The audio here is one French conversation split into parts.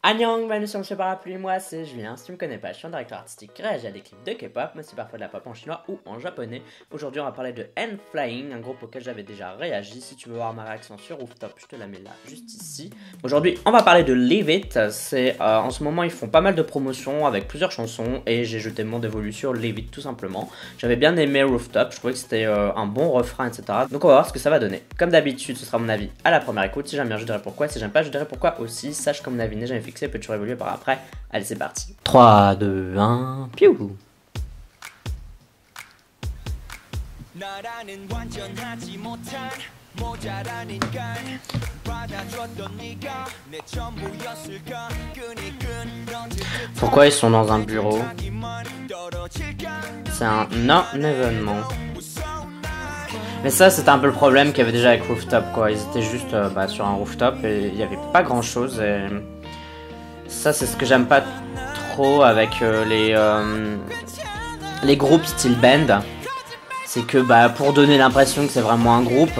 Annyeong, bienvenue sur Monsieur Parapluie, moi c'est Julien, si tu me connais pas, je suis un directeur artistique qui réagit à des clips de K-pop, mais aussi parfois de la pop en chinois ou en japonais. Aujourd'hui on va parler de N.Flying, un groupe auquel j'avais déjà réagi. Si tu veux voir ma réaction sur Rooftop, je te la mets là, juste ici. Aujourd'hui on va parler de Leave It, en ce moment ils font pas mal de promotions avec plusieurs chansons et j'ai jeté mon dévolu sur Leave It tout simplement. J'avais bien aimé Rooftop, je trouvais que c'était un bon refrain, etc. Donc on va voir ce que ça va donner. Comme d'habitude ce sera mon avis à la première écoute, si j'aime bien je dirai pourquoi, si j'aime pas je dirai pourquoi aussi. Sache que mon avis n'est jamais fixé, peut toujours évoluer par après. Allez c'est parti. 3, 2, 1, piou. Pourquoi ils sont dans un bureau? C'est un non-événement. Mais ça c'était un peu le problème qu'il y avait déjà avec Rooftop quoi. Ils étaient juste sur un rooftop et il n'y avait pas grand chose et... Ça c'est ce que j'aime pas trop avec les groupes style band. C'est que pour donner l'impression que c'est vraiment un groupe,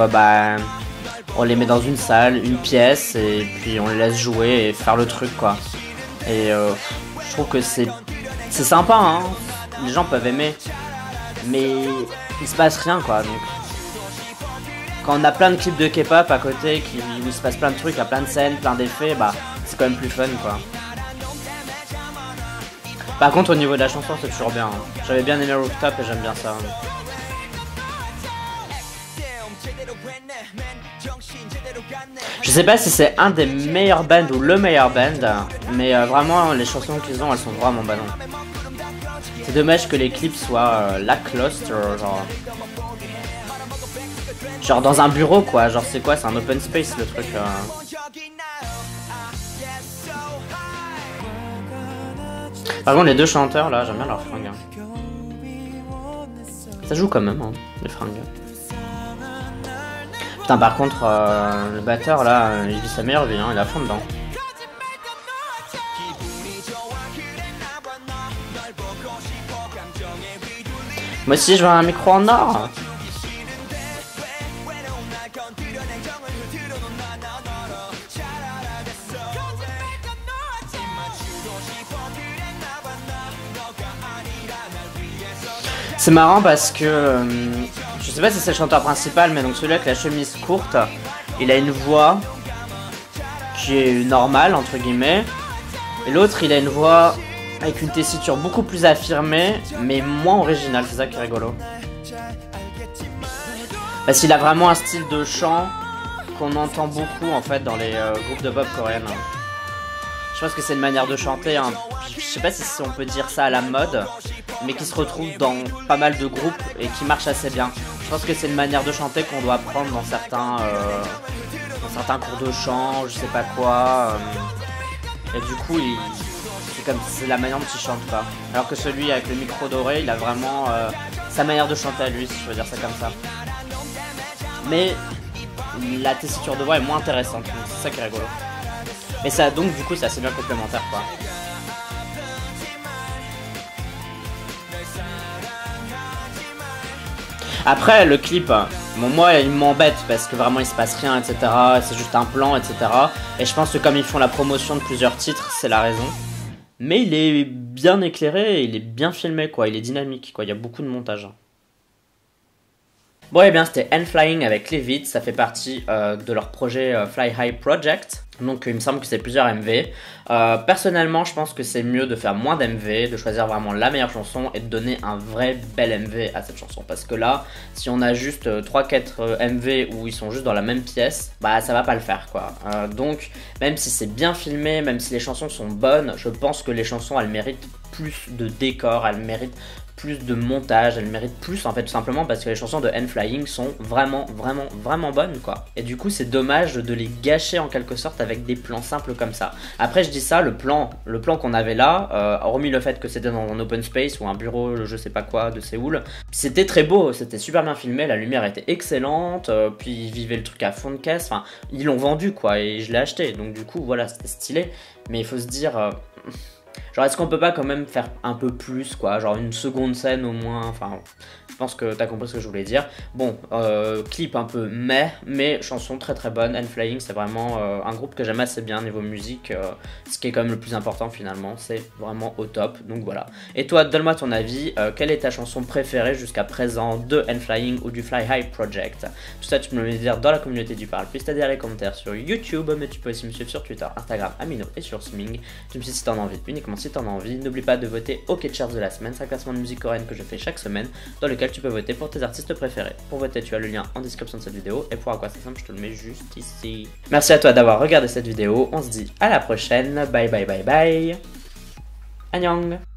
on les met dans une salle, une pièce et puis on les laisse jouer et faire le truc quoi. Et je trouve que c'est sympa hein. Les gens peuvent aimer. Mais il se passe rien quoi. Donc quand on a plein de clips de K-pop à côté où il se passe plein de trucs, à plein de scènes, plein d'effets, c'est quand même plus fun quoi. Par contre au niveau de la chanson c'est toujours bien hein. J'avais bien aimé Rooftop et j'aime bien ça hein. Je sais pas si c'est un des meilleurs bands ou le meilleur band, mais vraiment les chansons qu'ils ont elles sont vraiment bonnes. C'est dommage que les clips soient lackluster, genre dans un bureau quoi, genre c'est quoi, c'est un open space le truc. Par contre les deux chanteurs là, j'aime bien leurs fringues. Ça joue quand même hein, les fringues. Putain par contre le batteur là, il vit sa meilleure vie hein, il est à fond dedans. Moi aussi je veux un micro en or. C'est marrant parce que je sais pas si c'est le chanteur principal, mais donc celui avec la chemise courte, il a une voix qui est normale entre guillemets, et l'autre il a une voix avec une tessiture beaucoup plus affirmée, mais moins originale, c'est ça qui est rigolo. Parce qu'il a vraiment un style de chant qu'on entend beaucoup en fait dans les groupes de pop coréennes. Je pense que c'est une manière de chanter, hein. Je sais pas si on peut dire ça à la mode, mais qui se retrouve dans pas mal de groupes et qui marche assez bien. Je pense que c'est une manière de chanter qu'on doit apprendre dans certains cours de chant, je sais pas quoi. Et du coup, c'est la manière dont il chante pas. Alors que celui avec le micro doré, il a vraiment sa manière de chanter à lui, si je veux dire ça comme ça. Mais la tessiture de voix est moins intéressante, c'est ça qui est rigolo. Mais ça, donc du coup c'est assez bien complémentaire quoi. Après le clip, bon moi il m'embête parce que vraiment il se passe rien etc. C'est juste un plan etc. Et je pense que comme ils font la promotion de plusieurs titres c'est la raison. Mais il est bien éclairé, il est bien filmé quoi, il est dynamique quoi, il y a beaucoup de montage. Bon et bien c'était N.Flying avec Leave It, ça fait partie de leur projet Fly High Project. Donc il me semble que c'est plusieurs MV. Personnellement je pense que c'est mieux de faire moins d'MV, de choisir vraiment la meilleure chanson et de donner un vrai bel MV à cette chanson. Parce que là, si on a juste 3-4 MV où ils sont juste dans la même pièce, ça va pas le faire quoi. Donc même si c'est bien filmé, même si les chansons sont bonnes, je pense que les chansons elles méritent plus de décor, elles méritent plus de montage, elles méritent plus en fait tout simplement parce que les chansons de N.Flying sont vraiment bonnes quoi. Et du coup c'est dommage de les gâcher en quelque sorte avec des plans simples comme ça. Après je dis ça, le plan qu'on avait là, hormis le fait que c'était dans un open space ou un bureau je sais pas quoi de Séoul, c'était très beau, c'était super bien filmé, la lumière était excellente, puis ils vivaient le truc à fond de caisse, enfin ils l'ont vendu quoi et je l'ai acheté donc du coup voilà c'était stylé. Mais il faut se dire... Genre, est-ce qu'on peut pas quand même faire un peu plus, quoi? Genre une seconde scène au moins, enfin, je pense que t'as compris ce que je voulais dire. Bon, clip un peu mais chanson très très bonne. N.Flying, c'est vraiment un groupe que j'aime assez bien niveau musique, ce qui est quand même le plus important finalement, c'est vraiment au top, donc voilà. Et toi, donne-moi ton avis, quelle est ta chanson préférée jusqu'à présent de N.Flying ou du Fly High Project? Tout ça, tu peux me le dire dans la communauté du Parle, puis c'est-à-dire les commentaires sur YouTube, mais tu peux aussi me suivre sur Twitter, Instagram, Amino et sur Sming. Tu me suis si t'en as envie, uniquement si t'en as envie. N'oublie pas de voter au K-Charts de la semaine, c'est un classement de musique coréenne que je fais chaque semaine, dans lequel tu peux voter pour tes artistes préférés. Pour voter, tu as le lien en description de cette vidéo, et pour à quoi c'est simple, je te le mets juste ici. Merci à toi d'avoir regardé cette vidéo, on se dit à la prochaine, bye bye bye bye. Annyeong.